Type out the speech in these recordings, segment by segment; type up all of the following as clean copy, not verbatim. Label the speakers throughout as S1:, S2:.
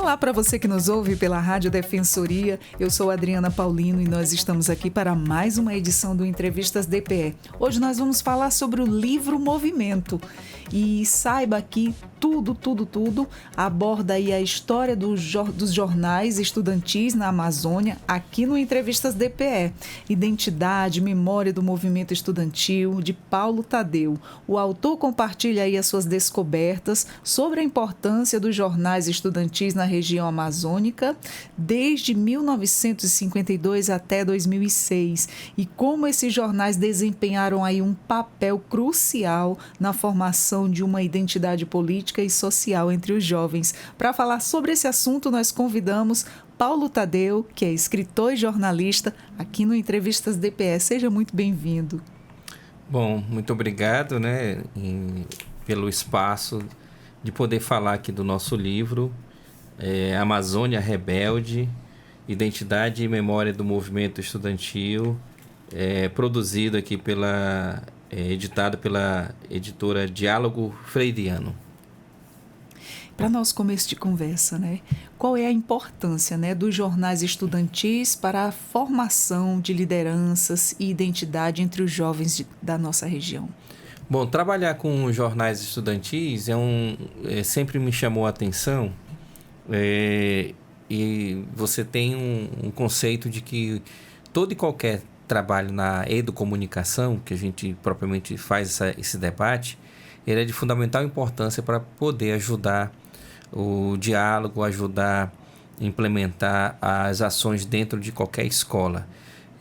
S1: Olá para você que nos ouve pela Rádio Defensoria. Eu sou Adriana Paulino e nós estamos aqui para mais uma edição do Entrevistas DPE. Hoje nós vamos falar sobre o livro Movimento. E saiba que tudo aborda aí a história dos jornais estudantis na Amazônia, aqui no Entrevistas DPE. Identidade, memória do movimento estudantil, de Paulo Tadeu. O autor compartilha aí as suas descobertas sobre a importância dos jornais estudantis na região amazônica desde 1952 até 2006 e como esses jornais desempenharam aí um papel crucial na formação de uma identidade política e social entre os jovens. Para falar sobre esse assunto, nós convidamos Paulo Tadeu, que é escritor e jornalista, aqui no Entrevistas DPE. Seja muito bem-vindo.
S2: Bom, muito obrigado, pelo espaço de poder falar aqui do nosso livro, Amazônia Rebelde, Identidade e Memória do Movimento Estudantil, produzido aqui editado pela editora Diálogo Freiriano.
S1: Para nosso começo de conversa, qual é a importância dos jornais estudantis para a formação de lideranças e identidade entre os jovens da nossa região?
S2: Bom, trabalhar com jornais estudantis sempre me chamou a atenção, e você tem um conceito de que todo e qualquer trabalho na educomunicação, que a gente propriamente faz esse debate, ele é de fundamental importância para poder ajudar o diálogo, ajudar a implementar as ações dentro de qualquer escola.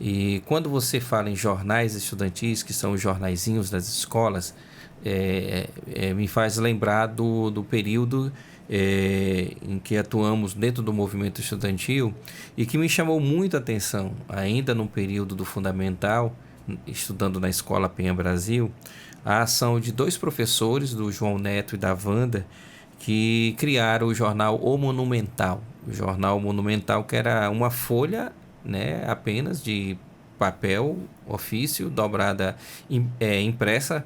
S2: E quando você fala em jornais estudantis, que são os jornaizinhos das escolas, me faz lembrar do período em que atuamos dentro do movimento estudantil e que me chamou muito a atenção, ainda no período do fundamental, estudando na Escola Penha Brasil, a ação de dois professores, do João Neto e da Wanda, que criaram o jornal O Monumental. O jornal Monumental, que era uma folha, apenas de papel, ofício, dobrada, impressa,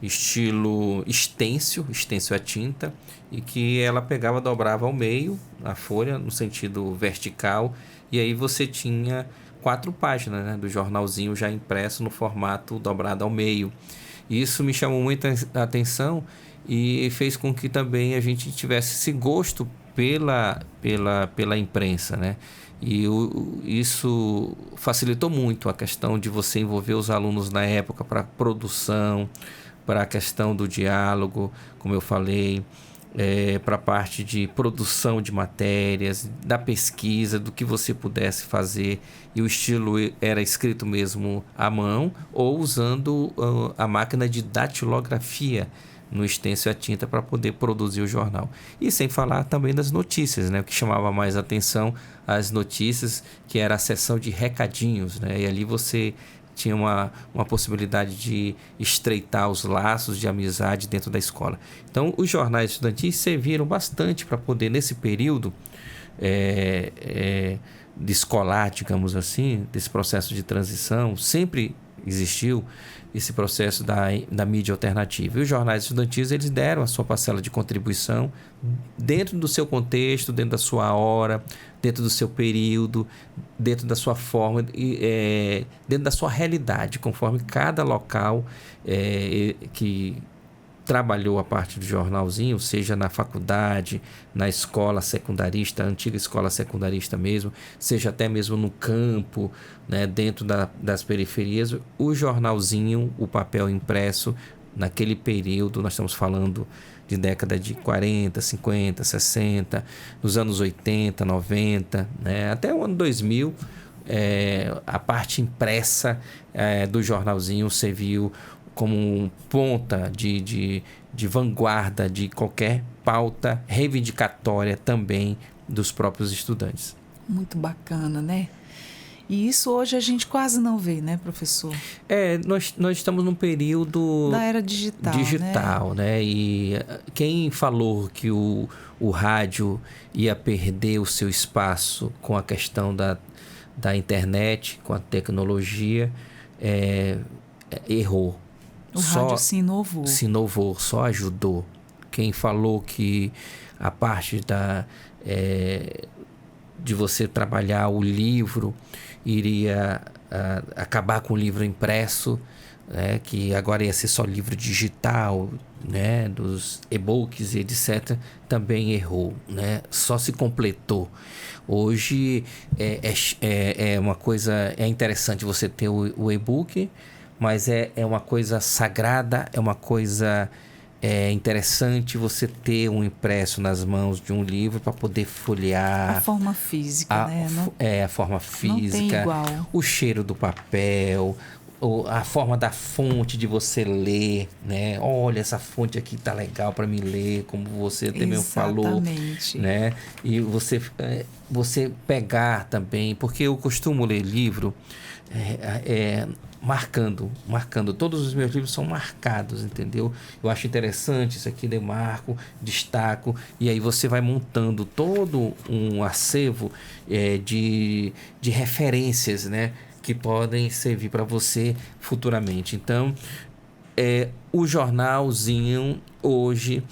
S2: estilo estêncil a tinta, e que ela pegava, dobrava ao meio, a folha, no sentido vertical, e aí você tinha 4 páginas do jornalzinho já impresso no formato dobrado ao meio. Isso me chamou muita atenção e fez com que também a gente tivesse esse gosto pela imprensa, E isso facilitou muito a questão de você envolver os alunos na época para a produção, para a questão do diálogo, como eu falei, para a parte de produção de matérias, da pesquisa, do que você pudesse fazer. E o estilo era escrito mesmo à mão ou usando a máquina de datilografia no estêncil a tinta para poder produzir o jornal. E sem falar também das notícias, o que chamava mais atenção, as notícias, que era a seção de recadinhos, E ali você tinha uma possibilidade de estreitar os laços de amizade dentro da escola. Então, os jornais estudantis serviram bastante para poder, nesse período de escolar, digamos assim, desse processo de transição, sempre existiu esse processo da mídia alternativa. E os jornais estudantis, eles deram a sua parcela de contribuição dentro do seu contexto, dentro da sua hora, dentro do seu período, dentro da sua forma, dentro da sua realidade, conforme cada local que trabalhou a parte do jornalzinho, seja na faculdade, na escola secundarista, a antiga escola secundarista mesmo, seja até mesmo no campo, dentro das periferias, o jornalzinho, o papel impresso, naquele período, nós estamos falando de década de 40, 50, 60, nos anos 80, 90, até o ano 2000, a parte impressa do jornalzinho serviu como ponta de vanguarda de qualquer pauta reivindicatória também dos próprios estudantes.
S1: Muito bacana, E isso hoje a gente quase não vê, professor?
S2: Nós estamos num período
S1: da era digital,
S2: E quem falou que o rádio ia perder o seu espaço com a questão da internet, com a tecnologia, errou.
S1: O rádio se inovou.
S2: Se inovou, só ajudou. Quem falou que a parte de você trabalhar o livro, iria acabar com o livro impresso, né, que agora ia ser só livro digital, né, dos e-books e etc., também errou, né, só se completou. Hoje é uma coisa, é interessante você ter o e-book, mas é uma coisa sagrada, é uma coisa interessante você ter um impresso nas mãos de um livro para poder folhear.
S1: A forma física, né?
S2: A forma física,
S1: não tem igual.
S2: O cheiro do papel, a forma da fonte de você ler, né? Olha, essa fonte aqui tá legal para me ler, como você até mesmo falou, né? E você pegar também, porque eu costumo ler livro marcando. Todos os meus livros são marcados, entendeu? Eu acho interessante isso aqui, demarco, destaco, e aí você vai montando todo um acervo de referências, né, que podem servir para você futuramente. Então, o jornalzinho hoje,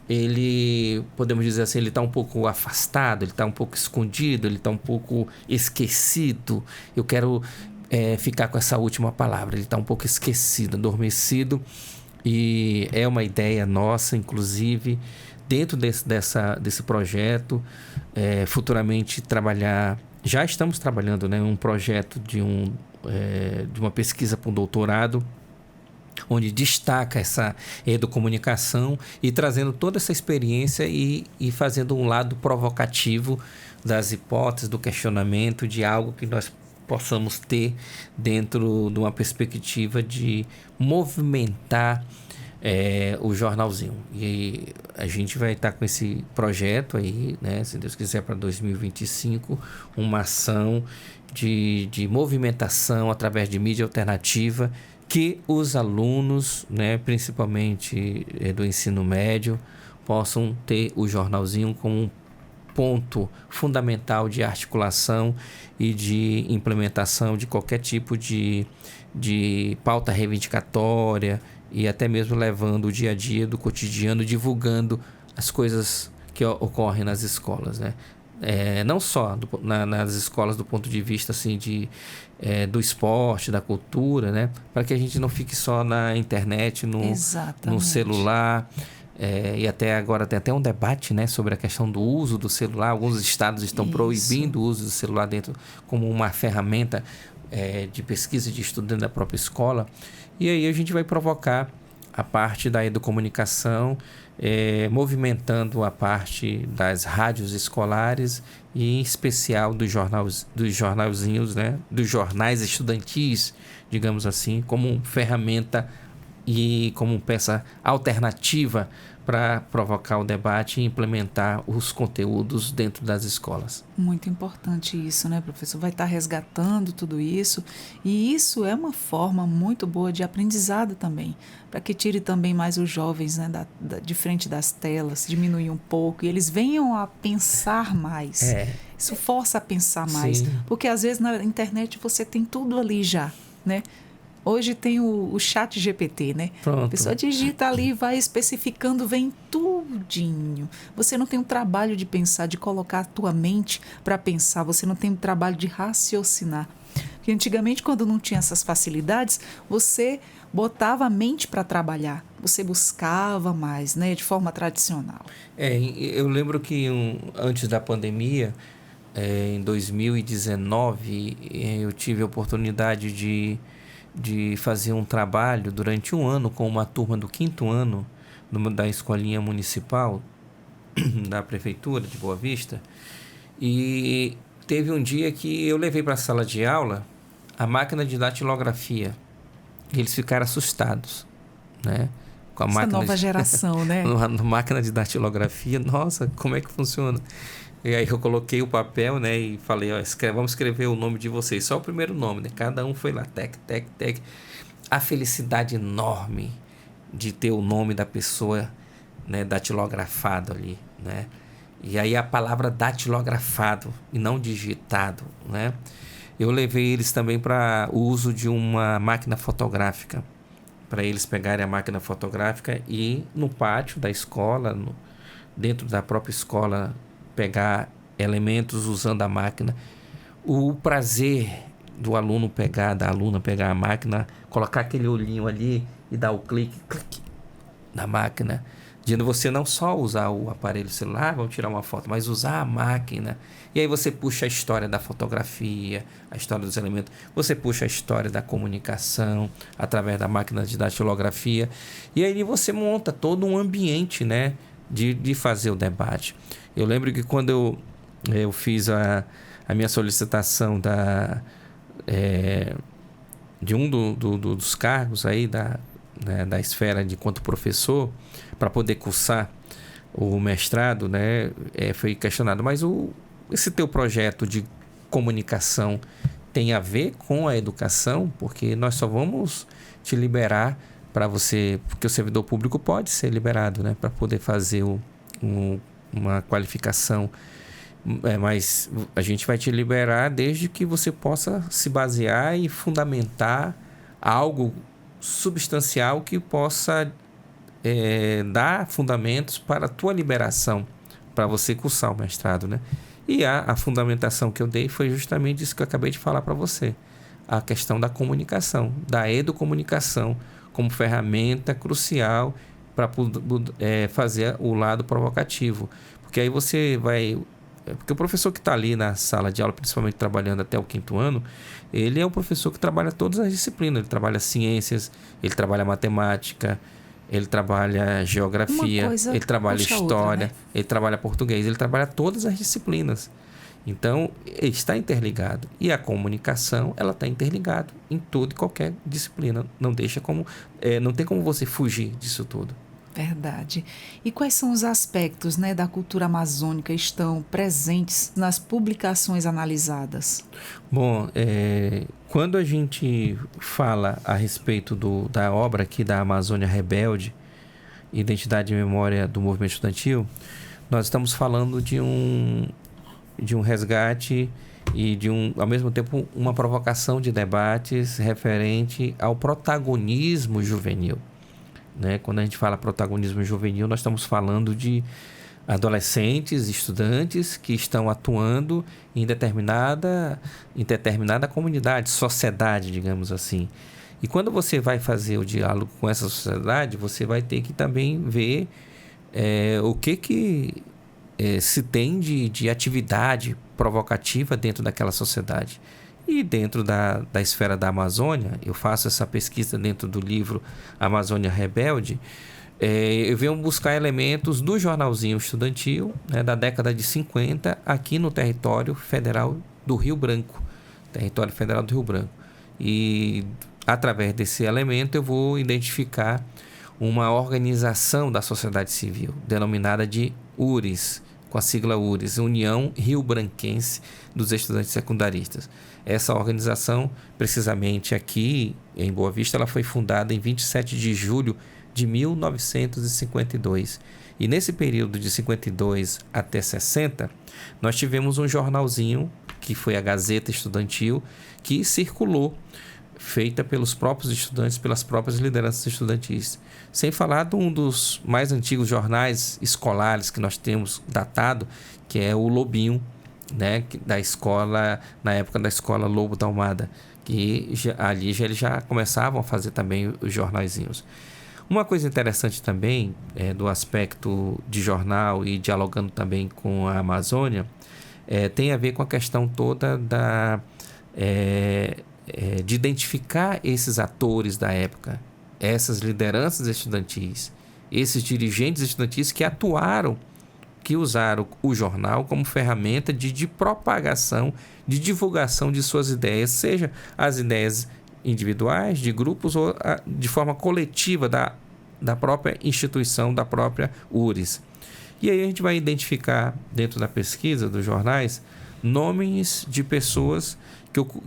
S2: ele, podemos dizer assim, ele está um pouco afastado, ele está um pouco escondido, ele está um pouco esquecido. Eu quero ficar com essa última palavra. Ele está um pouco esquecido, adormecido, e é uma ideia nossa, inclusive, dentro desse projeto, futuramente trabalhar. Já estamos trabalhando, né, um projeto de uma pesquisa para um doutorado, onde destaca essa educomunicação e trazendo toda essa experiência e fazendo um lado provocativo das hipóteses, do questionamento, de algo que nós possamos ter dentro de uma perspectiva de movimentar o jornalzinho. E a gente vai estar com esse projeto aí, né, se Deus quiser, para 2025, uma ação de movimentação através de mídia alternativa, que os alunos, né, principalmente do ensino médio, possam ter o jornalzinho como um ponto fundamental de articulação e de implementação de qualquer tipo de pauta reivindicatória, e até mesmo levando o dia a dia do cotidiano, divulgando as coisas que ocorrem nas escolas, né? Não só nas escolas do ponto de vista assim, do esporte, da cultura, né? Para que a gente não fique só na internet, no celular. E até agora tem até um debate, né, sobre a questão do uso do celular. Alguns estados estão proibindo o uso do celular dentro como uma ferramenta de pesquisa e de estudo dentro da própria escola. E aí a gente vai provocar a parte da educomunicação, movimentando a parte das rádios escolares e em especial dos jornalzinhos, né, dos jornais estudantis, digamos assim, como ferramenta e como peça alternativa para provocar o debate e implementar os conteúdos dentro das escolas.
S1: Muito importante isso, né, professor? Vai estar resgatando tudo isso, e isso é uma forma muito boa de aprendizado também, para que tire também mais os jovens, né, de frente das telas, diminuir um pouco, e eles venham a pensar mais. Isso força a pensar mais. Sim. Porque às vezes na internet você tem tudo ali já, né? Hoje tem o chat GPT, né?
S2: Pronto.
S1: A pessoa digita ali, vai especificando, vem tudinho. Você não tem o trabalho de pensar, de colocar a tua mente para pensar. Você não tem o trabalho de raciocinar. Porque antigamente, quando não tinha essas facilidades, você botava a mente para trabalhar. Você buscava mais, né? De forma tradicional.
S2: Eu lembro que antes da pandemia, em 2019, eu tive a oportunidade de fazer um trabalho durante um ano com uma turma do 5º ano da escolinha municipal da prefeitura de Boa Vista, e teve um dia que eu levei para a sala de aula a máquina de datilografia, e eles ficaram assustados, né? Com a
S1: essa nova geração, né?
S2: A máquina de datilografia, nossa, como é que funciona? E aí eu coloquei o papel, né, e falei, vamos escrever o nome de vocês, só o primeiro nome, né? Cada um foi lá, tec. A felicidade enorme de ter o nome da pessoa, né, datilografado ali, né? E aí a palavra datilografado e não digitado, né? Eu levei eles também para o uso de uma máquina fotográfica, para eles pegarem a máquina fotográfica e no pátio da escola, dentro da própria escola, pegar elementos usando a máquina. O prazer do aluno da aluna pegar a máquina, colocar aquele olhinho ali e dar o clique na máquina, dizendo você não só usar o aparelho celular, vamos tirar uma foto, mas usar a máquina. E aí você puxa a história da fotografia, a história dos elementos, você puxa a história da comunicação através da máquina de datilografia, e aí você monta todo um ambiente, né, de fazer o debate. Eu lembro que quando eu fiz a minha solicitação de um dos cargos aí da esfera de enquanto professor, para poder cursar o mestrado, né, foi questionado, mas esse teu projeto de comunicação tem a ver com a educação? Porque nós só vamos te liberar para você, porque o servidor público pode ser liberado, né, para poder fazer uma qualificação, mas a gente vai te liberar desde que você possa se basear e fundamentar algo substancial que possa dar fundamentos para a tua liberação, para você cursar o mestrado, né? E a fundamentação que eu dei foi justamente isso que eu acabei de falar para você, a questão da comunicação, da educomunicação como ferramenta crucial para fazer o lado provocativo, porque aí você vai... Porque o professor que está ali na sala de aula, principalmente trabalhando até o 5º ano, ele é o professor que trabalha todas as disciplinas. Ele trabalha ciências, ele trabalha matemática, ele trabalha geografia, ele trabalha história, outra, né? Ele trabalha português, ele trabalha todas as disciplinas. Então, ele está interligado. E a comunicação, ela está interligada em toda e qualquer disciplina. Não tem como você fugir disso tudo.
S1: Verdade. E quais são os aspectos, né, da cultura amazônica que estão presentes nas publicações analisadas?
S2: Bom, quando a gente fala a respeito da obra aqui da Amazônia Rebelde, Identidade e Memória do Movimento Estudantil, nós estamos falando de um resgate e ao mesmo tempo, uma provocação de debates referente ao protagonismo juvenil. Né? Quando a gente fala protagonismo juvenil, nós estamos falando de adolescentes, estudantes que estão atuando em determinada comunidade, sociedade, digamos assim. E quando você vai fazer o diálogo com essa sociedade, você vai ter que também ver o que se tem de atividade provocativa dentro daquela sociedade. E dentro da esfera da Amazônia, eu faço essa pesquisa dentro do livro Amazônia Rebelde, eu venho buscar elementos do jornalzinho estudantil, né, da década de 50, aqui no território federal do Rio Branco. Território Federal do Rio Branco. E, através desse elemento, eu vou identificar uma organização da sociedade civil, denominada de URES, com a sigla URES, União Rio-Branquense dos Estudantes Secundaristas. Essa organização, precisamente aqui em Boa Vista, ela foi fundada em 27 de julho de 1952. E nesse período de 52 até 60, nós tivemos um jornalzinho, que foi a Gazeta Estudantil, que circulou, feita pelos próprios estudantes, pelas próprias lideranças estudantis. Sem falar de um dos mais antigos jornais escolares que nós temos datado, que é o Lobinho, né, da escola, na época da escola Lobo da Almada, que eles já começavam a fazer também os jornaizinhos. Uma coisa interessante também, do aspecto de jornal e dialogando também com a Amazônia, tem a ver com a questão toda de identificar esses atores da época, essas lideranças estudantis, esses dirigentes estudantis que atuaram, que usaram o jornal como ferramenta de propagação, de divulgação de suas ideias, seja as ideias individuais, de grupos ou de forma coletiva da própria instituição, da própria URES. E aí a gente vai identificar, dentro da pesquisa dos jornais, nomes de pessoas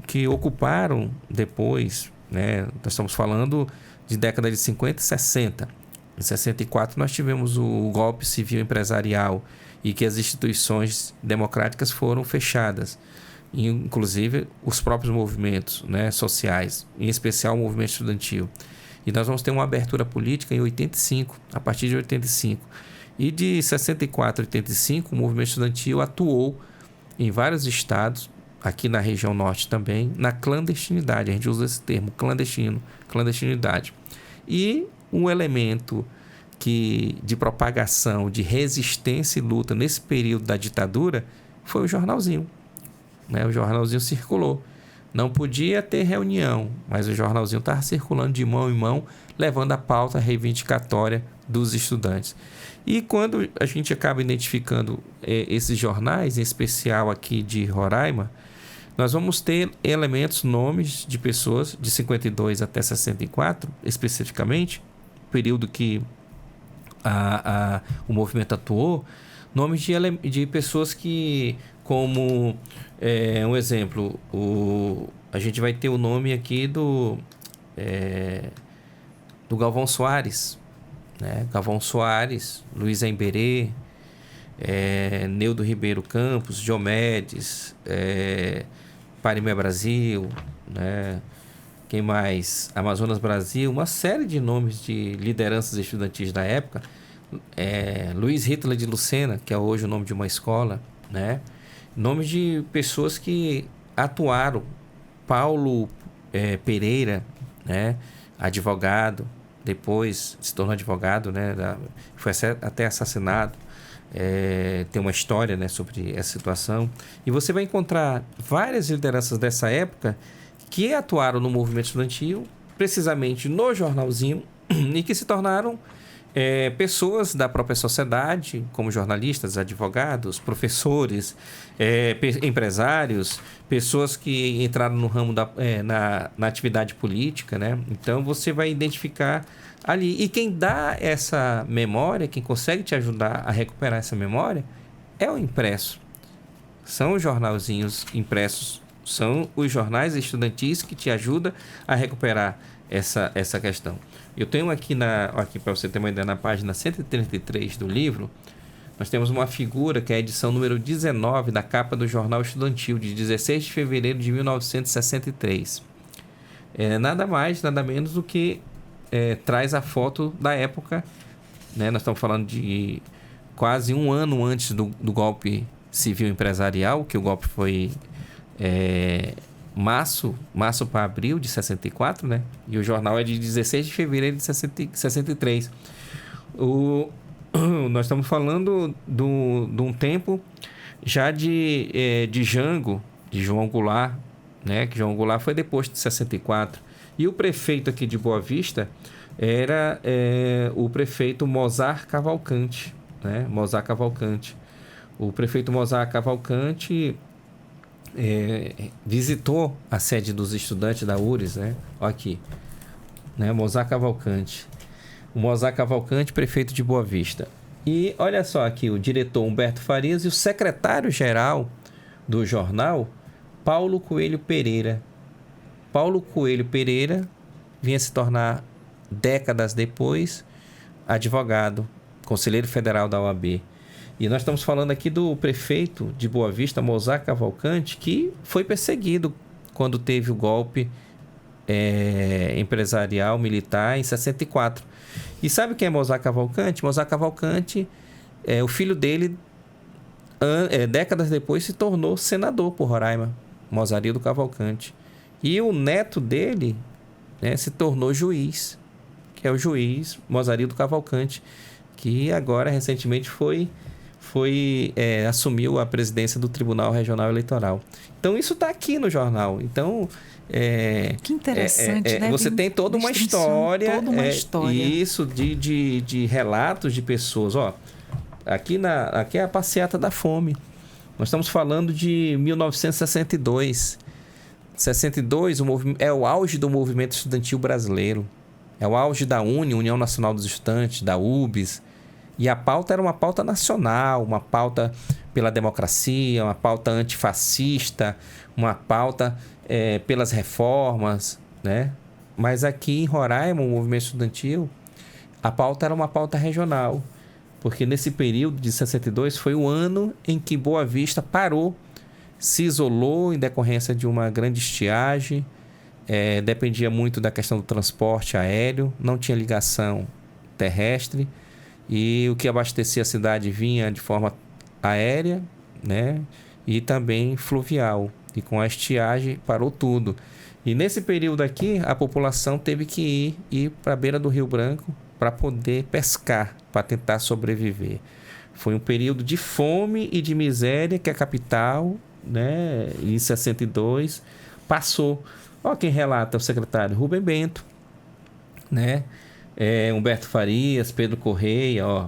S2: que ocuparam depois, né? Nós estamos falando de década de 50 e 60. Em 64 nós tivemos o golpe civil empresarial e que as instituições democráticas foram fechadas, inclusive os próprios movimentos, né, sociais, em especial o movimento estudantil. E nós vamos ter uma abertura política em 85, a partir de 85. E de 64 a 85, o movimento estudantil atuou em vários estados, aqui na região norte também, na clandestinidade. A gente usa esse termo, clandestinidade. E um elemento de propagação, de resistência e luta nesse período da ditadura foi o jornalzinho. Né? O jornalzinho circulou. Não podia ter reunião, mas o jornalzinho estava circulando de mão em mão, levando a pauta reivindicatória dos estudantes. E quando a gente acaba identificando esses jornais, em especial aqui de Roraima, nós vamos ter elementos, nomes de pessoas de 52 até 64, especificamente, período que o movimento atuou, nomes de pessoas que, como um exemplo, a gente vai ter o nome aqui do Galvão Soares, né? Galvão Soares, Luiz Emberê, Neudo Ribeiro Campos, Diomedes, Parimé Brasil, né? Quem mais? Amazonas Brasil, uma série de nomes de lideranças estudantis da época. Luiz Hitler de Lucena, que é hoje o nome de uma escola, né? Nomes de pessoas que atuaram. Paulo Pereira, né? Advogado, depois se tornou advogado, né? Foi até assassinado. Tem uma história, né, sobre essa situação. E você vai encontrar várias lideranças dessa época que atuaram no movimento estudantil, precisamente no jornalzinho, e que se tornaram pessoas da própria sociedade, como jornalistas, advogados, professores, empresários, pessoas que entraram no ramo na atividade política, né? Então você vai identificar ali. E quem dá essa memória, quem consegue te ajudar a recuperar essa memória, é o impresso. São os jornalzinhos impressos, são os jornais estudantis que te ajudam a recuperar essa questão. Eu tenho aqui para você ter uma ideia, na página 133 do livro, nós temos uma figura que é a edição número 19 da capa do Jornal Estudantil, de 16 de fevereiro de 1963. Nada mais, nada menos do que traz a foto da época, né? Nós estamos falando de quase um ano antes do golpe civil empresarial, que o golpe foi março para abril de 64, né? E o jornal é de 16 de fevereiro de 63. Nós estamos falando de um tempo já de Jango, de João Goulart, né? Que João Goulart foi deposto de 64. E o prefeito aqui de Boa Vista era o prefeito Mozart Cavalcante, né? Mozart Cavalcante. O prefeito Mozart Cavalcante visitou a sede dos estudantes da URES, né? Olha aqui, né? Mozart Cavalcante. O Mozart Cavalcante, prefeito de Boa Vista. E olha só aqui, o diretor Humberto Farias e o secretário-geral do jornal, Paulo Coelho Pereira. Paulo Coelho Pereira vinha se tornar, décadas depois, advogado, conselheiro federal da OAB. E nós estamos falando aqui do prefeito de Boa Vista, Mozart Cavalcante, que foi perseguido quando teve o golpe empresarial militar em 64. E sabe quem é Mozart Cavalcante? Mozart Cavalcante, o filho dele, décadas depois, se tornou senador por Roraima, Mozarildo Cavalcante. E o neto dele, né, se tornou juiz, que é o juiz Mozarildo Cavalcante, que agora recentemente assumiu a presidência do Tribunal Regional Eleitoral. Então isso está aqui no jornal. Então
S1: que interessante, né?
S2: Você tem toda uma história, isso de relatos de pessoas. Aqui é a passeata da fome. Nós estamos falando de 1962. 62 é o auge do movimento estudantil brasileiro. É o auge da União Nacional dos Estudantes, da UBS. E a pauta era uma pauta nacional, uma pauta pela democracia, uma pauta antifascista, uma pauta pelas reformas, né? Mas aqui em Roraima, o movimento estudantil, a pauta era uma pauta regional, porque nesse período de 62 foi o ano em que Boa Vista parou, se isolou em decorrência de uma grande estiagem, dependia muito da questão do transporte aéreo, não tinha ligação terrestre. e o que abastecia a cidade vinha de forma aérea, né? E também fluvial. E com a estiagem parou tudo. E nesse período aqui, a população teve que ir para a beira do Rio Branco para poder pescar, para tentar sobreviver. Foi um período de fome e de miséria que a capital, né, em 62, passou. Olha quem relata, o secretário Rubem Bento, né? Humberto Farias, Pedro Correia, ó.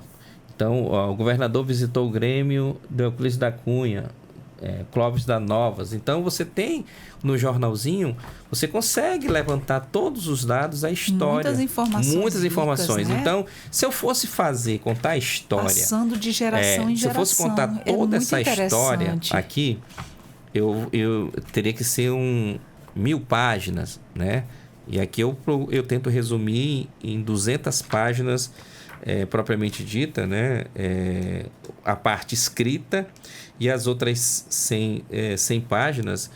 S2: Então, ó, o governador visitou o Grêmio de Euclides da Cunha, Clóvis da Novas. Então, você tem no jornalzinho, você consegue levantar todos os dados, a história. Muitas informações.
S1: Né?
S2: Então, se eu fosse contar a história...
S1: Passando de geração em geração.
S2: Se eu fosse contar toda essa história aqui, eu teria que ser 1000 páginas, né? E aqui eu tento resumir em 200 páginas propriamente dita, né? A parte escrita, e as outras 100 páginas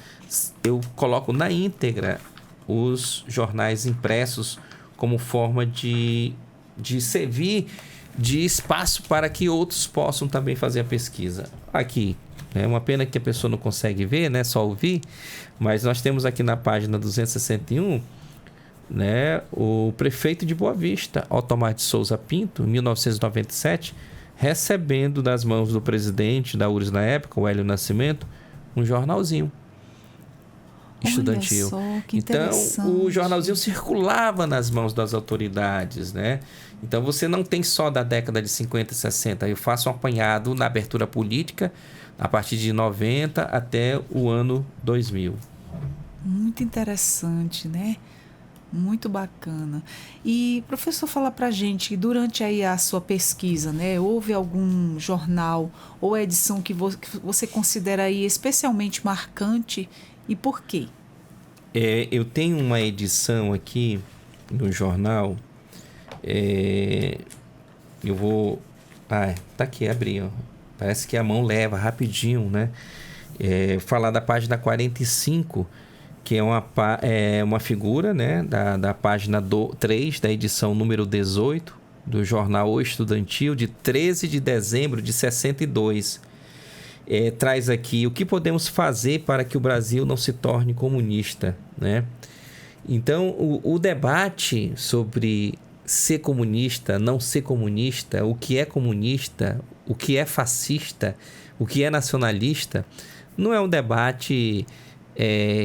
S2: eu coloco na íntegra os jornais impressos como forma de servir de espaço para que outros possam também fazer a pesquisa. Aqui, é uma pena que a pessoa não consegue ver, né? Só ouvir, mas nós temos aqui na página 261, né, o prefeito de Boa Vista, Otomar de Souza Pinto, em 1997, recebendo das mãos do presidente da URGS na época, o Hélio Nascimento, um jornalzinho estudantil.
S1: Olha só, que
S2: então, o jornalzinho circulava nas mãos das autoridades, né? Então, você não tem só da década de 50 e 60. Eu faço um apanhado na abertura política a partir de 90 até o ano 2000.
S1: Muito interessante, né? Muito bacana. E, professor, fala pra gente, durante aí a sua pesquisa, né, houve algum jornal ou edição que você considera aí especialmente marcante, e por quê?
S2: Eu tenho uma edição aqui no jornal, eu vou... tá aqui, abri, ó. Parece que a mão leva rapidinho, né? Falar da página 45, que é uma figura, né, da página 3 da edição número 18 do jornal O Estudantil, de 13 de dezembro de 62. Traz aqui o que podemos fazer para que o Brasil não se torne comunista, né? Então, o debate sobre ser comunista, não ser comunista, o que é fascista, o que é nacionalista, não é um debate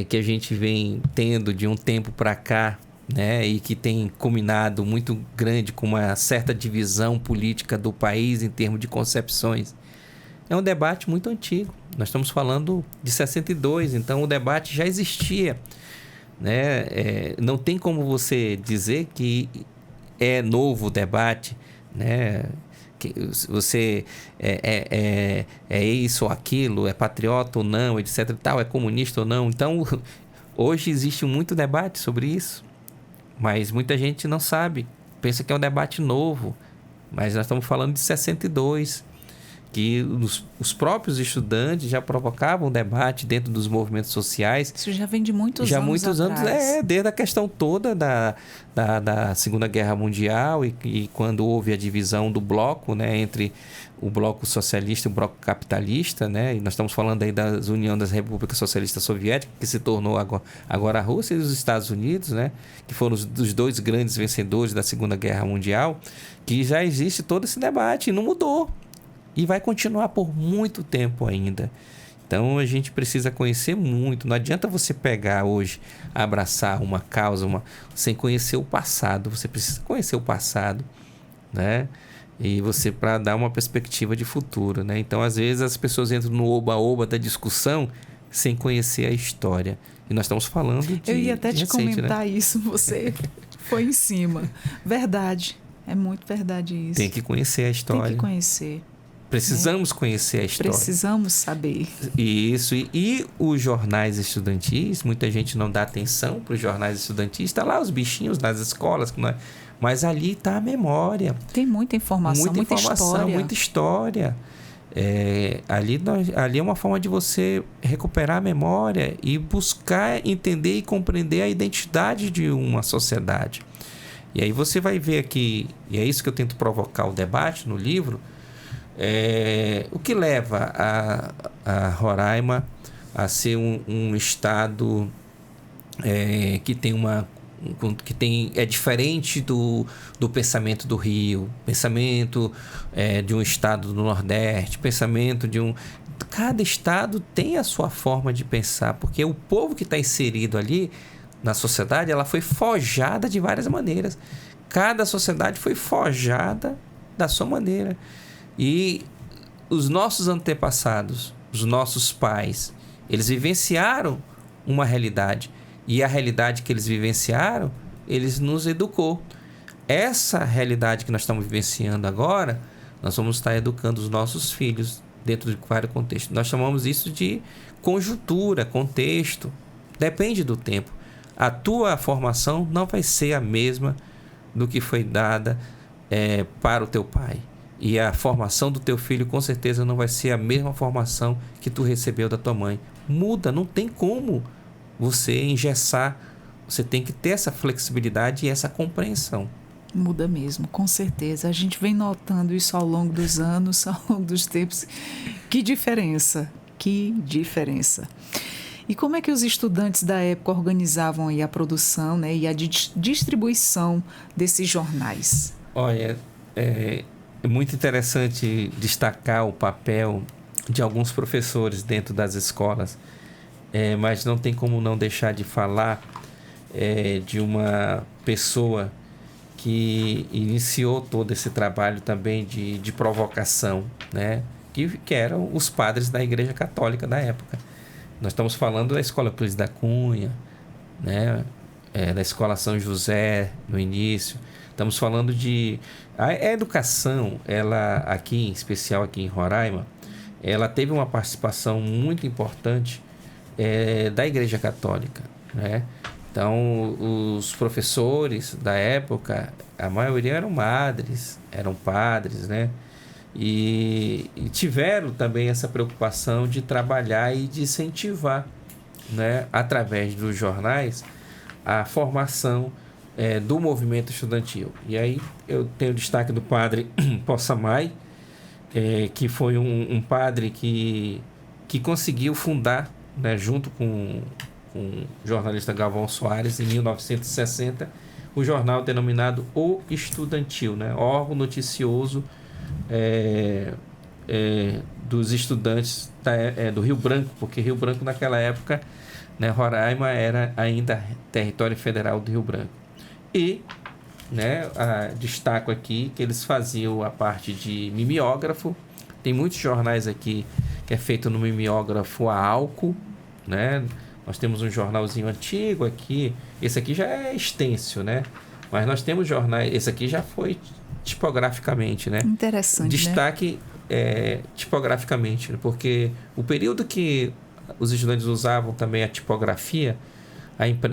S2: que a gente vem tendo de um tempo para cá, né, e que tem culminado muito grande com uma certa divisão política do país em termos de concepções. É um debate muito antigo. Nós estamos falando de 62, então o debate já existia, né? Não tem como você dizer que é novo o debate, né? Que você é isso ou aquilo, é patriota ou não, etc. Tal, é comunista ou não. Então, hoje existe muito debate sobre isso, mas muita gente não sabe, pensa que é um debate novo, mas nós estamos falando de 62, que os próprios estudantes já provocavam debate dentro dos movimentos sociais.
S1: Isso já vem de muitos anos atrás.
S2: Desde a questão toda da Segunda Guerra Mundial e quando houve a divisão do bloco, né, entre o bloco socialista e o bloco capitalista, né, e nós estamos falando aí da União das Repúblicas Socialistas Soviéticas, que se tornou agora a Rússia e os Estados Unidos, né, que foram os dois grandes vencedores da Segunda Guerra Mundial, que já existe todo esse debate e não mudou. E vai continuar por muito tempo ainda. Então, a gente precisa conhecer muito. Não adianta você pegar hoje, abraçar uma causa sem conhecer o passado. Você precisa conhecer o passado, né? E você, para dar uma perspectiva de futuro, né? Então, às vezes, as pessoas entram no oba-oba da discussão sem conhecer a história. E nós estamos falando de...
S1: Eu ia até te
S2: recente,
S1: comentar, né? Isso, você foi em cima. Verdade. É muito verdade isso.
S2: Tem que conhecer a história.
S1: Tem que conhecer.
S2: Precisamos conhecer a história.
S1: Precisamos saber.
S2: Isso. E os jornais estudantis, muita gente não dá atenção para os jornais estudantis. Está lá os bichinhos nas escolas, mas ali está a memória.
S1: Tem muita informação,
S2: muita história. Ali é uma forma de você recuperar a memória e buscar entender e compreender a identidade de uma sociedade. E aí você vai ver aqui, e é isso que eu tento provocar o debate no livro, o que leva a Roraima a ser um estado que tem é diferente do pensamento do Rio, pensamento de um estado do Nordeste, pensamento de um... Cada estado tem a sua forma de pensar, porque o povo que está inserido ali na sociedade, ela foi forjada de várias maneiras. Cada sociedade foi forjada da sua maneira. E os nossos antepassados, os nossos pais, eles vivenciaram uma realidade. E a realidade que eles vivenciaram, eles nos educou. Essa realidade que nós estamos vivenciando agora, nós vamos estar educando os nossos filhos dentro de vários contextos. Nós chamamos isso de conjuntura, contexto. Depende do tempo. A tua formação não vai ser a mesma do que foi dada para o teu pai. E a formação do teu filho, com certeza, não vai ser a mesma formação que tu recebeu da tua mãe. Muda, não tem como você engessar. Você tem que ter essa flexibilidade e essa compreensão.
S1: Muda mesmo, com certeza. A gente vem notando isso ao longo dos anos, ao longo dos tempos. Que diferença, que diferença. E como é que os estudantes da época organizavam aí a produção, né, e a distribuição desses jornais?
S2: Olha, é muito interessante destacar o papel de alguns professores dentro das escolas, mas não tem como não deixar de falar de uma pessoa que iniciou todo esse trabalho também de provocação, né? Que eram os padres da Igreja Católica da época. Nós estamos falando da Escola Euclides da Cunha, né? Da Escola São José, no início. Estamos falando de... A educação, ela aqui, em especial aqui em Roraima, ela teve uma participação muito importante da Igreja Católica, né? Então, os professores da época, a maioria eram madres, eram padres, né? E tiveram também essa preocupação de trabalhar e de incentivar, né, através dos jornais, a formação do movimento estudantil. E aí eu tenho o destaque do padre Possamay, que foi um padre que conseguiu fundar, né, junto com o jornalista Galvão Soares, em 1960, o jornal denominado O Estudantil, né, órgão noticioso dos estudantes do Rio Branco, porque Rio Branco naquela época, né, Roraima era ainda território federal do Rio Branco. E, né, destaco aqui que eles faziam a parte de mimeógrafo. Tem muitos jornais aqui que é feito no mimeógrafo a álcool, né? Nós temos um jornalzinho antigo aqui, esse aqui já é extenso, né? Mas nós temos jornais, esse aqui já foi tipograficamente, né?
S1: Interessante,
S2: destaque, né? Tipograficamente, porque o período que os estudantes usavam também a tipografia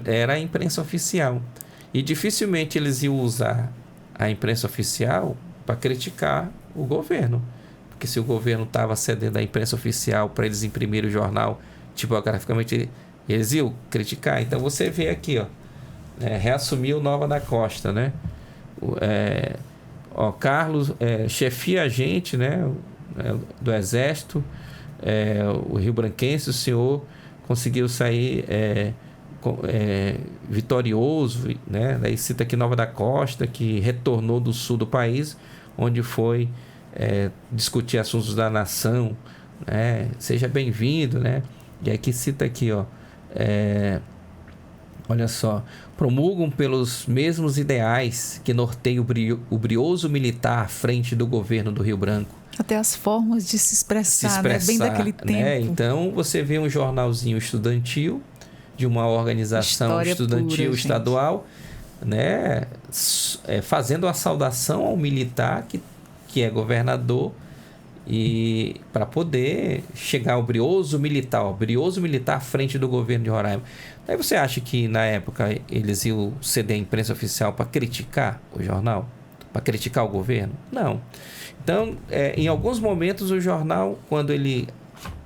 S2: era a imprensa oficial. E dificilmente eles iam usar a imprensa oficial para criticar o governo. Porque se o governo estava cedendo a imprensa oficial para eles imprimirem o jornal tipograficamente, eles iam criticar. Então você vê aqui, ó, reassumiu Nova da Costa, né? Carlos chefia agente, né, do Exército, o rio-branquense, o senhor conseguiu sair vitorioso, né? Daí cita aqui Nova da Costa, que retornou do sul do país, onde foi discutir assuntos da nação, né? Seja bem-vindo, né? E aqui cita aqui, ó, olha só, promulgam pelos mesmos ideais que norteiam o brioso militar à frente do governo do Rio Branco.
S1: Até as formas de se expressar, né? Bem daquele tempo.
S2: Né? Então, você vê um jornalzinho estudantil, de uma organização História estudantil pura, estadual, né? Fazendo a saudação ao militar que é governador, e para poder chegar ao brioso militar à frente do governo de Roraima. Aí você acha que na época eles iam ceder a imprensa oficial para criticar o jornal? Para criticar o governo? Não. Então, em alguns momentos o jornal, quando ele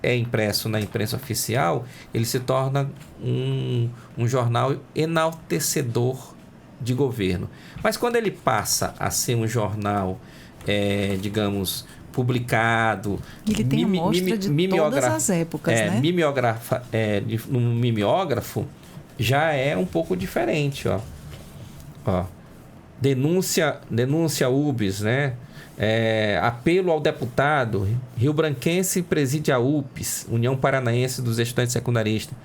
S2: é impresso na imprensa oficial, ele se torna um jornal enaltecedor de governo. Mas quando ele passa a ser um jornal, digamos, publicado...
S1: Ele tem amostra de todas as épocas, né?
S2: No mimeógrafo, já é um pouco diferente, ó. Denúncia UBS, né? Apelo ao deputado, Rio Branquense preside a UPS, União Paranaense dos Estudantes Secundaristas,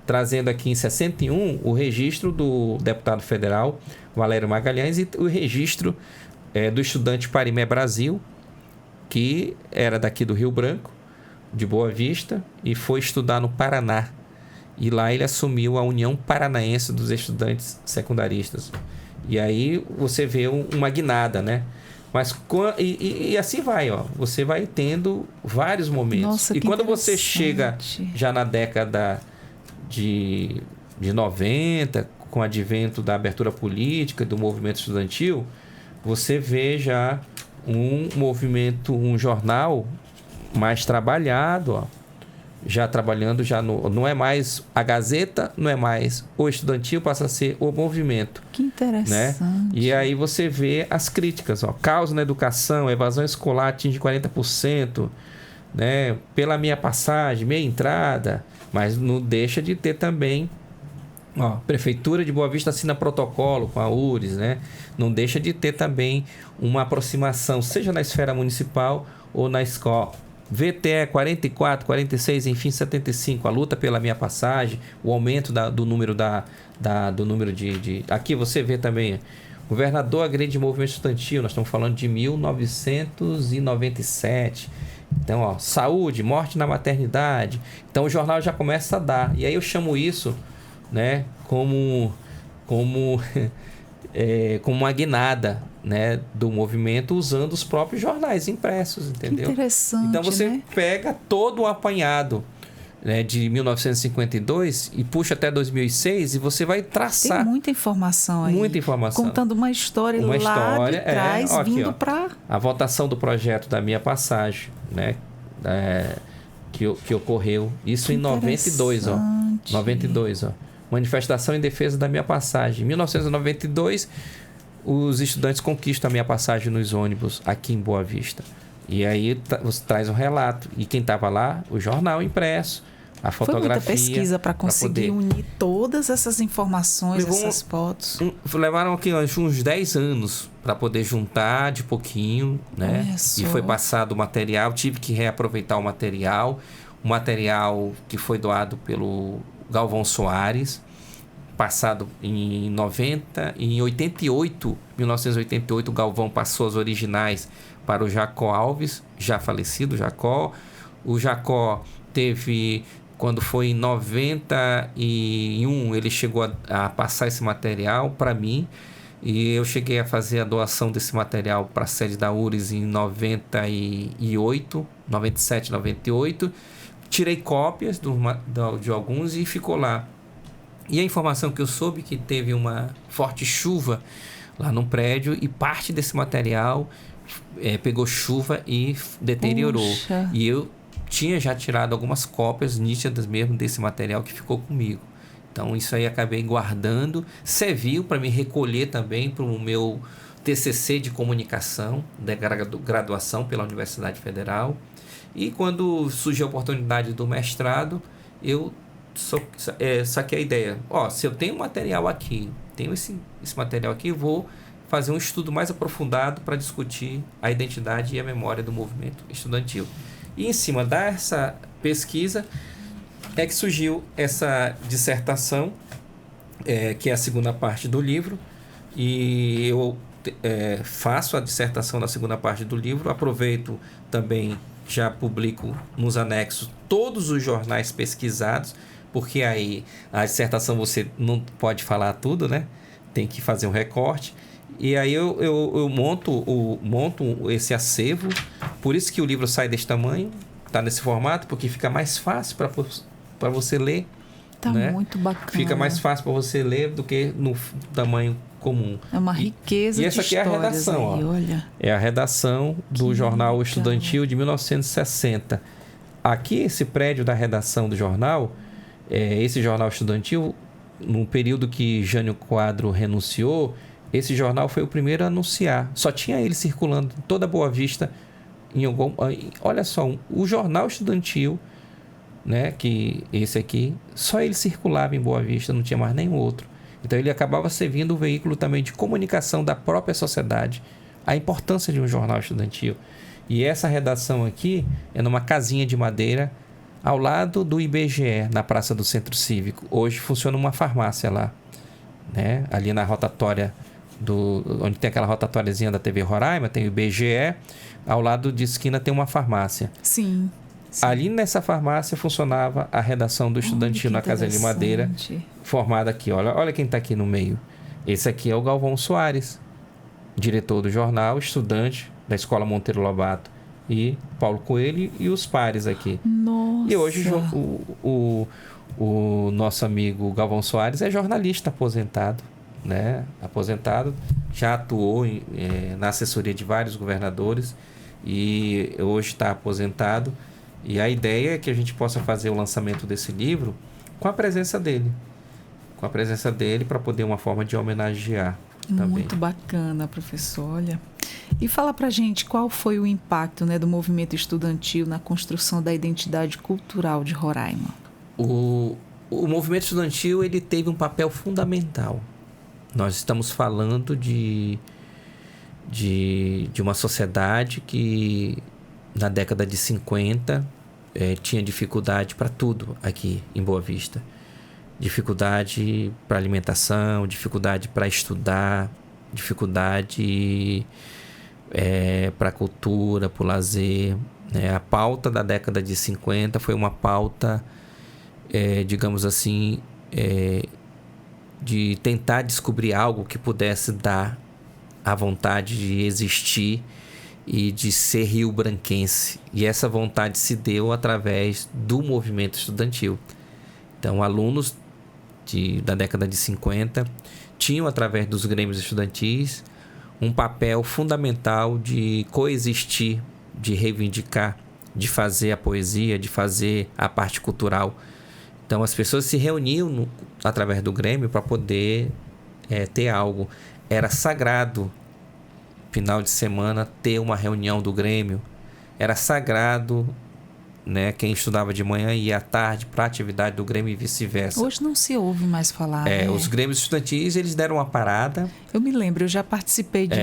S2: trazendo aqui em 61 o registro do deputado federal Valério Magalhães e o registro do estudante Parimé Brasil, que era daqui do Rio Branco, de Boa Vista, e foi estudar no Paraná. E lá ele assumiu a União Paranaense dos Estudantes Secundaristas. E aí você vê uma guinada, né? Mas e assim vai, ó. Você vai tendo vários momentos.
S1: Nossa,
S2: e quando você chega já na década de 90, com o advento da abertura política, do movimento estudantil, você vê já um movimento, um jornal mais trabalhado, ó. Já trabalhando, não é mais a Gazeta, não é mais o estudantil, passa a ser o movimento.
S1: Que interessante.
S2: Né? E aí você vê as críticas, ó, caos na educação, evasão escolar atinge 40%, né? Pela minha passagem, meia entrada, mas não deixa de ter também, ó, Prefeitura de Boa Vista assina protocolo com a URES, né? Não deixa de ter também uma aproximação, seja na esfera municipal ou na escola. VTE 44, 46, enfim, 75, a luta pela minha passagem, o aumento do número do número de... Aqui você vê também, governador agride movimento estudantil, nós estamos falando de 1997. Então, ó, saúde, morte na maternidade. Então o jornal já começa a dar. E aí eu chamo isso, né, como uma guinada, né, do movimento, usando os próprios jornais impressos, entendeu?
S1: Que interessante,
S2: então você,
S1: né?
S2: pega todo o apanhado, né, de 1952 e puxa até 2006 e você vai traçar...
S1: Tem muita informação aí.
S2: Muita informação.
S1: Contando uma história lá de trás, vindo para...
S2: A votação do projeto da minha passagem, né, que ocorreu. Isso em 92, ó. 92, ó. Manifestação em defesa da minha passagem. Em 1992, os estudantes conquistam a minha passagem nos ônibus aqui em Boa Vista. E aí você traz um relato. E quem estava lá? O jornal impresso, a fotografia.
S1: Foi muita pesquisa para conseguir unir todas essas informações, essas fotos.
S2: Levaram aqui uns 10 anos para poder juntar de pouquinho, né? E foi passado o material. Tive que reaproveitar o material. O material que foi doado pelo Galvão Soares, passado em 90, em 1988, o Galvão passou as originais para o Jacó Alves, já falecido Jacó. O Jacó teve, quando foi em 91, ele chegou a passar esse material para mim, e eu cheguei a fazer a doação desse material para a sede da URES em 98, 97, 98. Tirei cópias de alguns e ficou lá. E a informação que eu soube que teve uma forte chuva lá no prédio e parte desse material pegou chuva e deteriorou.
S1: Puxa.
S2: E eu tinha já tirado algumas cópias nítidas mesmo desse material que ficou comigo. Então isso aí acabei guardando. Serviu para me recolher também para o meu TCC de comunicação da graduação pela Universidade Federal. E quando surgiu a oportunidade do mestrado, eu saquei a ideia. Se eu tenho material aqui, tenho esse material aqui, vou fazer um estudo mais aprofundado para discutir a identidade e a memória do movimento estudantil. E em cima dessa pesquisa é que surgiu essa dissertação, que é a segunda parte do livro, e eu faço a dissertação na segunda parte do livro, aproveito também, já publico nos anexos todos os jornais pesquisados, porque aí a dissertação você não pode falar tudo, né? Tem que fazer um recorte. E aí eu monto esse acervo. Por isso que o livro sai desse tamanho, está nesse formato, porque fica mais fácil para você ler.
S1: Tá, né? Muito bacana.
S2: Fica mais fácil para você ler do que no tamanho comum.
S1: É uma riqueza
S2: de histórias. E essa aqui é a redação.
S1: Aí, olha.
S2: É a redação do jornal estudantil de 1960. Aqui, esse prédio da redação do jornal, esse jornal estudantil no período que Jânio Quadro renunciou, esse jornal foi o primeiro a anunciar. Só tinha ele circulando em toda Boa Vista. Olha só, o jornal estudantil, né, que esse aqui, só ele circulava em Boa Vista, não tinha mais nenhum outro. Então ele acabava servindo um veículo também de comunicação da própria sociedade. A importância de um jornal estudantil. E essa redação aqui é numa casinha de madeira ao lado do IBGE, na Praça do Centro Cívico. Hoje funciona uma farmácia lá, né? Ali na rotatória, onde tem aquela rotatóriazinha da TV Roraima, tem o IBGE, ao lado de esquina tem uma farmácia.
S1: Sim.
S2: Ali nessa farmácia funcionava a redação do estudantil na casinha de madeira, formada aqui. Olha quem está aqui no meio. Esse aqui é o Galvão Soares, diretor do jornal, estudante da Escola Monteiro Lobato, e Paulo Coelho e os pares aqui.
S1: Nossa.
S2: E hoje o nosso amigo Galvão Soares é jornalista aposentado, né? Aposentado, já atuou na assessoria de vários governadores e hoje está aposentado. E a ideia é que a gente possa fazer o lançamento desse livro com a presença dele. Com a presença dele para poder uma forma de homenagear também.
S1: Muito bacana, professor. Olha. E fala pra gente qual foi o impacto, né, do movimento estudantil na construção da identidade cultural de Roraima.
S2: O movimento estudantil ele teve um papel fundamental. Nós estamos falando de uma sociedade que na década de 50 tinha dificuldade para tudo aqui em Boa Vista. Dificuldade para alimentação, dificuldade para estudar, dificuldade para cultura, para o lazer. A pauta da década de 50 foi uma pauta, digamos assim, de tentar descobrir algo que pudesse dar a vontade de existir e de ser rio-branquense. E essa vontade se deu através do movimento estudantil. Então, alunos da década de 50 tinham, através dos grêmios estudantis, um papel fundamental de coexistir, de reivindicar, de fazer a poesia, de fazer a parte cultural. Então, as pessoas se reuniam através do grêmio para poder ter algo. Era sagrado, final de semana, ter uma reunião do grêmio. Era sagrado, né? Quem estudava de manhã ia à tarde para a atividade do grêmio e vice-versa.
S1: Hoje não se ouve mais falar.
S2: Os grêmios estudantis, eles deram uma parada.
S1: Eu me lembro, eu já participei de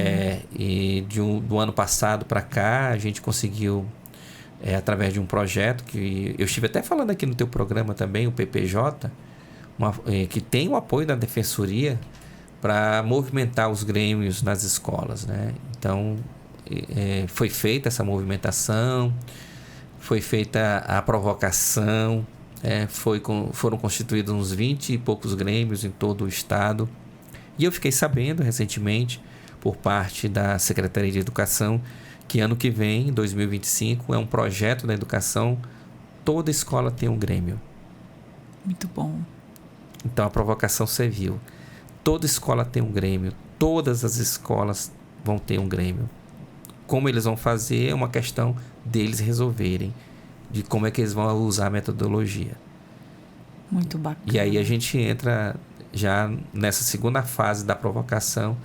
S2: e do ano passado para cá, a gente conseguiu, através de um projeto que eu estive até falando aqui no teu programa também, o PPJ, que tem o apoio da Defensoria para movimentar os grêmios nas escolas, né? Então, foi feita essa movimentação, foi feita a provocação, foram constituídos uns 20 e poucos grêmios em todo o estado. E eu fiquei sabendo recentemente, por parte da Secretaria de Educação, que ano que vem, 2025, é um projeto da educação, toda escola tem um grêmio.
S1: Muito bom.
S2: Então a provocação serviu. Toda escola tem um grêmio, todas as escolas vão ter um grêmio. Como eles vão fazer é uma questão deles resolverem, de como é que eles vão usar a metodologia.
S1: Muito bacana.
S2: E aí a gente entra já nessa segunda fase da provocação,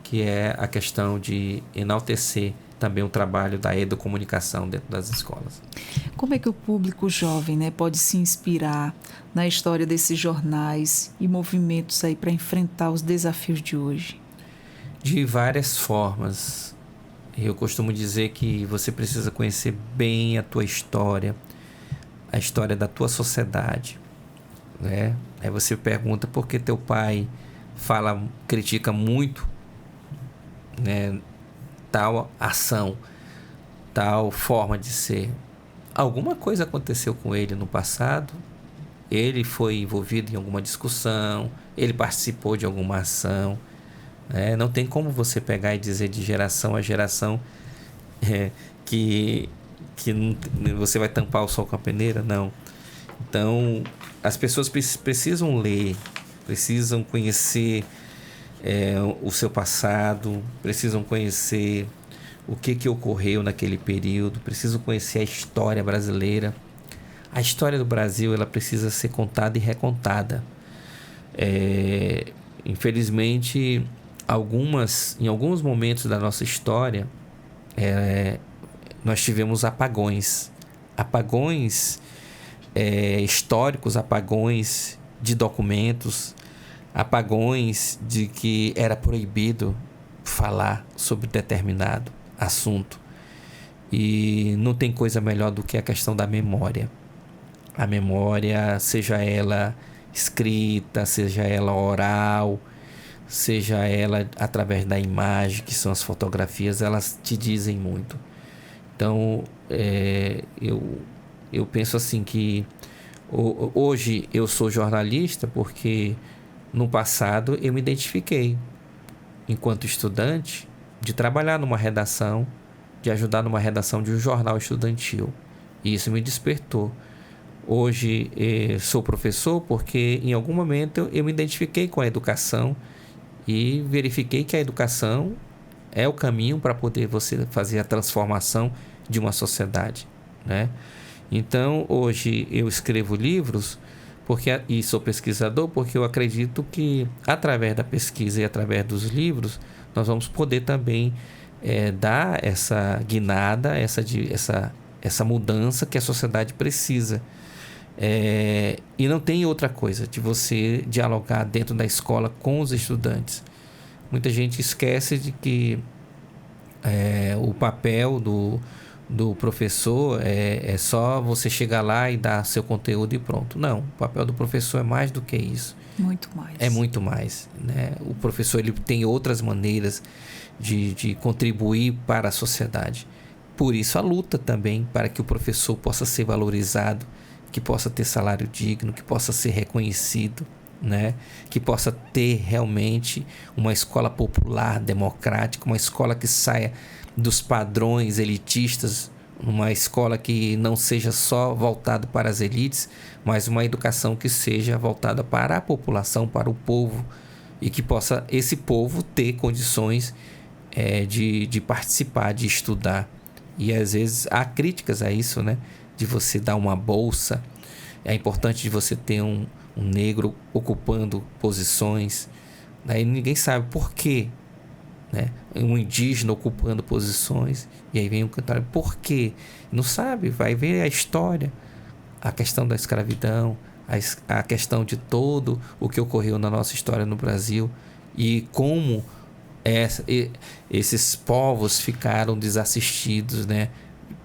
S2: que é a questão de enaltecer também o trabalho da educomunicação dentro das escolas.
S1: Como é que o público jovem, né, pode se inspirar na história desses jornais e movimentos aí para enfrentar os desafios de hoje?
S2: De várias formas. Eu costumo dizer que você precisa conhecer bem a tua história, a história da tua sociedade, né? Aí você pergunta por que teu pai critica muito, né, tal ação, tal forma de ser. Alguma coisa aconteceu com ele no passado, ele foi envolvido em alguma discussão, ele participou de alguma ação. Não tem como você pegar e dizer de geração a geração que você vai tampar o sol com a peneira, não. Então, as pessoas precisam ler, precisam conhecer o seu passado, precisam conhecer o que ocorreu naquele período, precisam conhecer a história brasileira. A história do Brasil, ela precisa ser contada e recontada. Infelizmente, em alguns momentos da nossa história, nós tivemos apagões. Apagões históricos, apagões de documentos, apagões de que era proibido falar sobre determinado assunto. E não tem coisa melhor do que a questão da memória. A memória, seja ela escrita, seja ela oral, seja ela através da imagem, que são as fotografias, elas te dizem muito. Então, eu penso assim que hoje eu sou jornalista porque no passado eu me identifiquei enquanto estudante de trabalhar numa redação, de ajudar numa redação de um jornal estudantil. E isso me despertou. Hoje sou professor porque em algum momento eu me identifiquei com a educação e verifiquei que a educação é o caminho para poder você fazer a transformação de uma sociedade, né? Então, hoje eu escrevo livros e sou pesquisador porque eu acredito que através da pesquisa e através dos livros nós vamos poder também dar essa guinada, essa mudança que a sociedade precisa. E não tem outra coisa de você dialogar dentro da escola com os estudantes. Muita gente esquece de que o papel do professor é só você chegar lá e dar seu conteúdo e pronto. Não, o papel do professor é mais do que isso.
S1: Muito mais.
S2: É muito mais, né? O professor ele tem outras maneiras de contribuir para a sociedade. Por isso a luta também para que o professor possa ser valorizado, que possa ter salário digno, que possa ser reconhecido, né? Que possa ter realmente uma escola popular, democrática, uma escola que saia dos padrões elitistas, uma escola que não seja só voltada para as elites, mas uma educação que seja voltada para a população, para o povo, e que possa esse povo ter condições de participar, de estudar. E às vezes há críticas a isso, né? De você dar uma bolsa. É importante de você ter um negro ocupando posições. Daí ninguém sabe por quê, né? Um indígena ocupando posições. E aí vem um cantor, por quê? Não sabe, vai ver a história, a questão da escravidão, a questão de todo o que ocorreu na nossa história no Brasil e como esses povos ficaram desassistidos, né,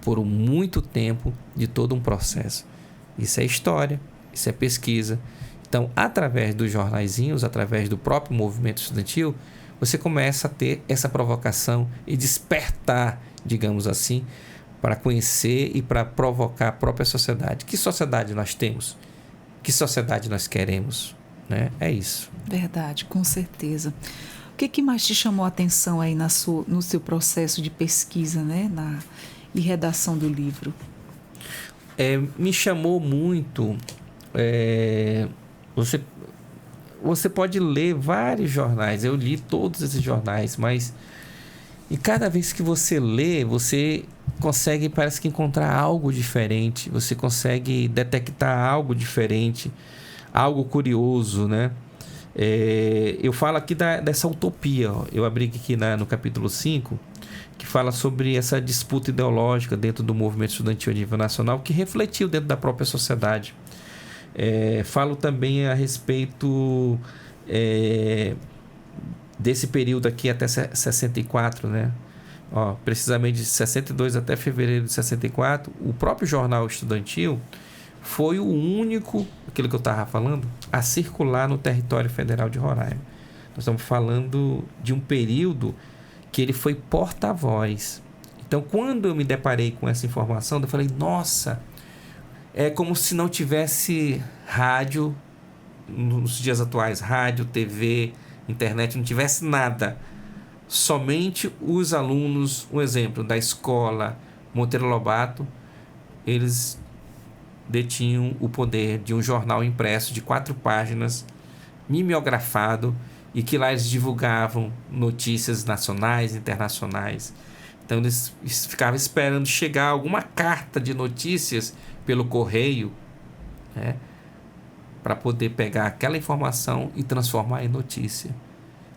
S2: por muito tempo de todo um processo. Isso é história, isso é pesquisa. Então, através dos jornaizinhos, através do próprio movimento estudantil, você começa a ter essa provocação e despertar, digamos assim, para conhecer e para provocar a própria sociedade. Que sociedade nós temos? Que sociedade nós queremos? Né? É isso.
S1: Verdade, com certeza. O que mais te chamou a atenção aí no seu processo de pesquisa, né? E redação do livro?
S2: Me chamou muito... Você pode ler vários jornais. Eu li todos esses jornais, mas... E cada vez que você lê, você consegue, parece que encontrar algo diferente. Você consegue detectar algo diferente, algo curioso, né? Eu falo aqui dessa utopia. Ó. Eu abri aqui no capítulo 5, que fala sobre essa disputa ideológica dentro do movimento estudantil a nível nacional, que refletiu dentro da própria sociedade. Falo também a respeito desse período aqui até 64, né? Precisamente de 62 até fevereiro de 64, o próprio jornal estudantil foi o único, aquilo que eu estava falando, a circular no território federal de Roraima. Nós estamos falando de um período que ele foi porta-voz. Então, quando eu me deparei com essa informação, eu falei, nossa, é como se não tivesse rádio nos dias atuais, rádio, TV, internet, não tivesse nada. Somente os alunos, um exemplo, da escola Monteiro Lobato, eles detinham o poder de um jornal impresso de 4 páginas, mimeografado, e que lá eles divulgavam notícias nacionais e internacionais. Então eles ficavam esperando chegar alguma carta de notícias pelo correio, né? para poder pegar aquela informação e transformar em notícia.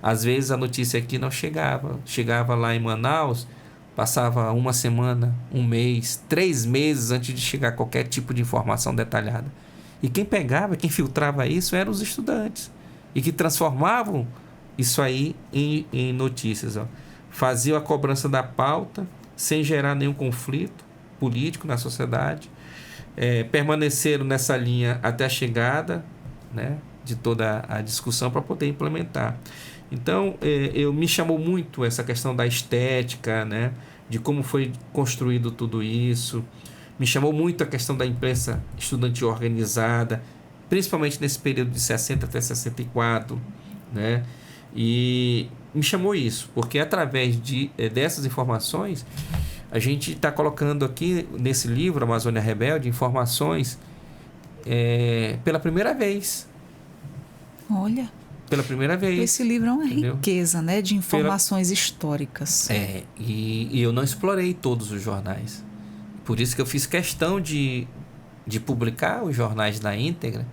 S2: Às vezes a notícia aqui não chegava lá em Manaus, passava uma semana, um mês, 3 meses antes de chegar qualquer tipo de informação detalhada. E quem pegava, quem filtrava isso eram os estudantes, e que transformavam isso aí em notícias. Ó. Faziam a cobrança da pauta sem gerar nenhum conflito político na sociedade, permaneceram nessa linha até a chegada, né, de toda a discussão para poder implementar. Então, me chamou muito essa questão da estética, né, de como foi construído tudo isso. Me chamou muito a questão da imprensa estudantil organizada, principalmente nesse período de 60 até 64, né? E me chamou isso, porque através dessas informações, a gente está colocando aqui nesse livro, Amazônia Rebelde, informações pela primeira vez.
S1: Olha,
S2: pela primeira vez.
S1: Esse livro é uma
S2: entendeu?
S1: riqueza, né, de informações históricas.
S2: E eu não explorei todos os jornais. Por isso que eu fiz questão de publicar os jornais na íntegra,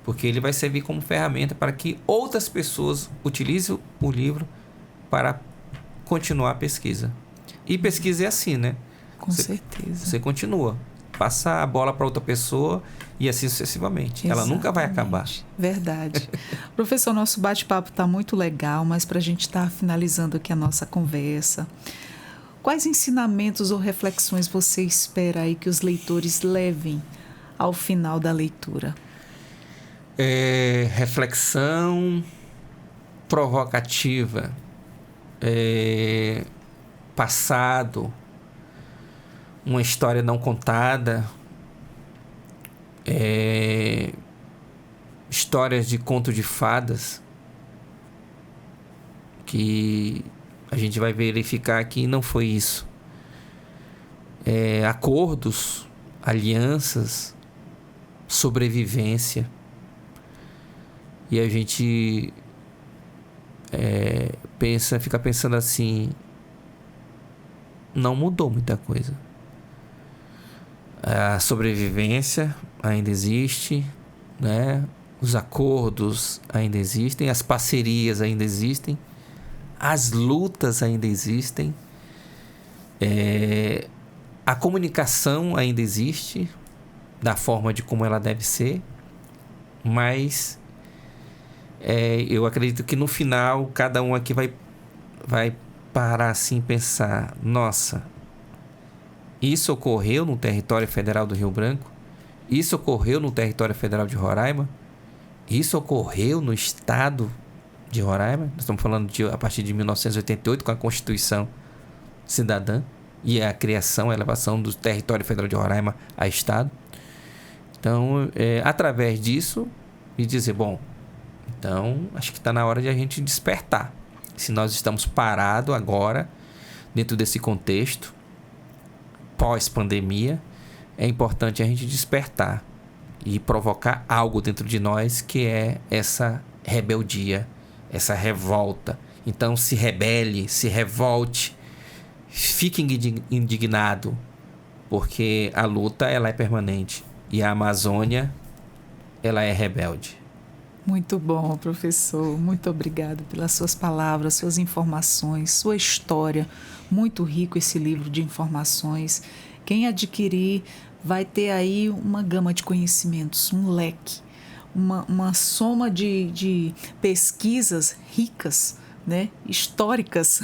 S2: porque ele vai servir como ferramenta para que outras pessoas utilizem o livro para continuar a pesquisa. E pesquisa é assim, né?
S1: Com certeza.
S2: Você continua. Passa a bola para outra pessoa e assim sucessivamente.
S1: Exatamente.
S2: Ela nunca vai acabar.
S1: Verdade. Professor, nosso bate-papo está muito legal, mas para a gente estar finalizando aqui a nossa conversa, quais ensinamentos ou reflexões você espera aí que os leitores levem ao final da leitura?
S2: Reflexão provocativa, passado, uma história não contada, histórias de conto de fadas que a gente vai verificar que não foi isso. Acordos, alianças, sobrevivência. E a gente fica pensando assim, não mudou muita coisa. A sobrevivência ainda existe, né? Os acordos ainda existem, as parcerias ainda existem, as lutas ainda existem, a comunicação ainda existe, da forma de como ela deve ser, mas eu acredito que no final cada um aqui vai parar assim e pensar, nossa, isso ocorreu no território federal do Rio Branco, isso ocorreu no território federal de Roraima, isso ocorreu no estado de Roraima. Nós estamos falando a partir de 1988 com a Constituição Cidadã e a criação, a elevação do território federal de Roraima a estado. Então, através disso, e dizer, bom, então acho que está na hora de a gente despertar. Se nós estamos parados agora, dentro desse contexto, pós-pandemia, é importante a gente despertar e provocar algo dentro de nós, que é essa rebeldia, essa revolta. Então, se rebele, se revolte, fique indignado, porque a luta ela é permanente e a Amazônia ela é rebelde.
S1: Muito bom, professor. Muito obrigado pelas suas palavras, suas informações, sua história. Muito rico esse livro de informações. Quem adquirir vai ter aí uma gama de conhecimentos, um leque, uma soma de pesquisas ricas, né? Históricas.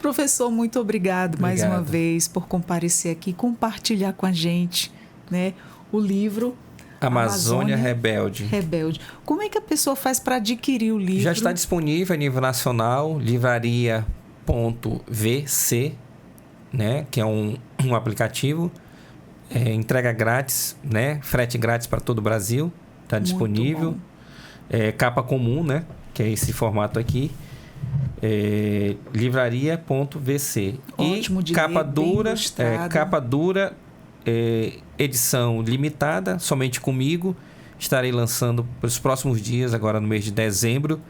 S1: Professor, muito obrigado mais uma vez por comparecer aqui e compartilhar com a gente, né, o livro
S2: Amazônia Rebelde.
S1: Como é que a pessoa faz para adquirir o livro?
S2: Já está disponível a nível nacional, livraria.vc, né, que é um aplicativo, entrega grátis, né, frete grátis para todo o Brasil, está disponível. Capa comum, né, que é esse formato aqui, livraria.vc.
S1: Ótimo,
S2: e capa dura, edição limitada, somente comigo. Estarei lançando pelos próximos dias, agora no mês de dezembro.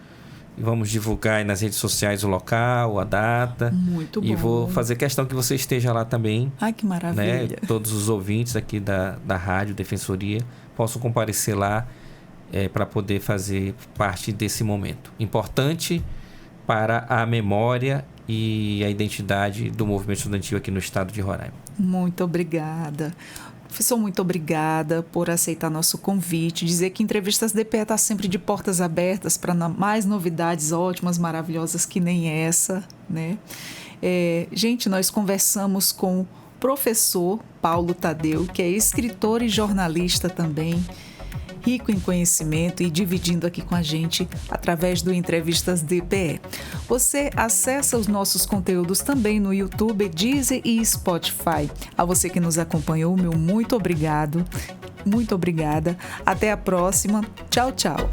S2: E vamos divulgar aí nas redes sociais o local, a data.
S1: Muito bom.
S2: E vou fazer questão que você esteja lá também.
S1: Ai, que maravilha.
S2: Né? Todos os ouvintes aqui da Rádio Defensoria possam comparecer lá para poder fazer parte desse momento. Importante para a memória e a identidade do movimento estudantil aqui no estado de Roraima.
S1: Muito obrigada. Professor, muito obrigada por aceitar nosso convite, dizer que Entrevistas DPE está sempre de portas abertas para mais novidades ótimas, maravilhosas que nem essa, né? Gente, nós conversamos com o professor Paulo Tadeu, que é escritor e jornalista também, rico em conhecimento e dividindo aqui com a gente através do Entrevistas DPE. Você acessa os nossos conteúdos também no YouTube, Deezer e Spotify. A você que nos acompanhou, meu muito obrigado, muito obrigada. Até a próxima. Tchau, tchau.